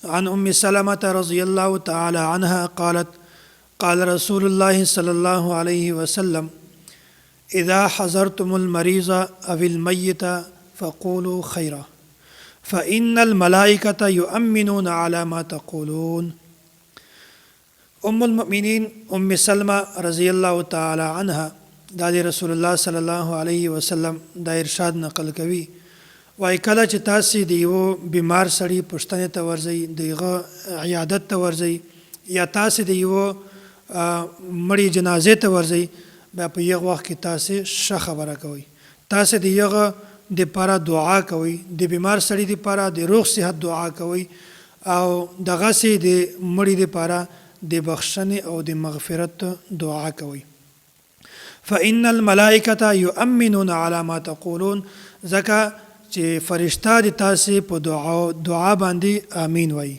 عن أم سلمة رضي الله تعالى عنها قالت قال رسول الله صلى الله عليه وسلم إذا حضرتم المريض أو الميت فقولوا خيرا فإن الملائكة يؤمنون على ما تقولون. ام المؤمنین ام سلمہ رضی اللہ تعالی عنها دا رسول الله صلی الله علیه وسلم دا ارشاد نقل کوي وای کله چې تاسو د یو بیمار سړي پښتنه ته ورځي دغه عیادت ته ورځي یا تاسو د یو مړي جنازې ته ورځي بیا په یو وخت کې تاسو ښه خبره کوي، تاسو د یو د لپاره دعا کوي، د بیمار سړي د لپاره د روغ صحت دعا کوي او دغه سي د مړي د لپاره د بخښنې او د مغفرت دعا کوي. فإن الملائکة یؤمنون علی ما تقولون، ځکه چې فرشته د تاسې په دعا باندې امین وایي.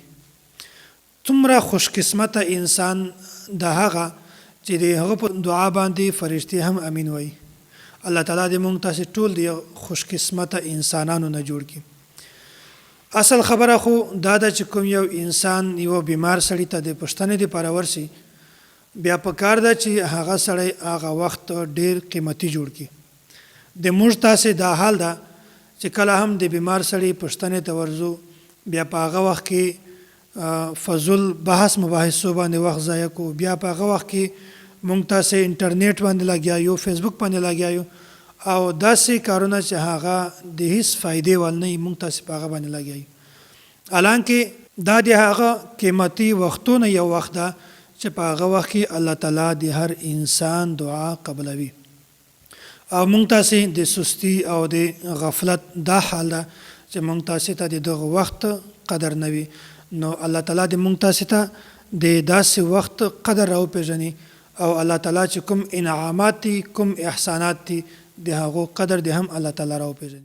څومره خوش قسمته انسان د هغه چې د هغه په دعا باندې فرشتې هم امین وایي. الله تعالی دې موږ تاسې ټول د خوش قسمته انسانانو نه جوړ کړي. اصل خبره خو دا ده چې کوم یو انسان یو بیمار سړی ته د پښتنې لپاره ورشي، بیا په کار ده چې هغه سړی هغه وخت ډیر قیمتي جوړ کړي. د موږ تاسې دا حال ده چې کله هم د بیمار سړی پښتنې ته ورځو بیا په هغه وخت کې فضول بحث مباحثو باندې وخت ضایع کوو، بیا په هغه وخت کې موږ تاسې انټرنیټ باندې لګیا یو، فیسبوک باندې لګیا یو او داسې کارونه چې هغه د هیڅ فایدې ول نه وي موږ تاسې په هغه باندې لګیا یو. حالانکه دا د هغه قیمتي وختونه یو وخت ده چې په هغه وخت کې الله تعالی د هر انسان دعا قبلوي او موږ تاسې د سستی او د غفلت دا حال ده چې موږ تاسې ته د دغه وخت قدر نه وي. نو الله تعالی د موږ تاسې ته د داسې وخت قدر راوپېژني او الله تعالی چې کوم انعامات دي کوم احسانات دي د هغو قدر د هم الله تعالی راوپېژني.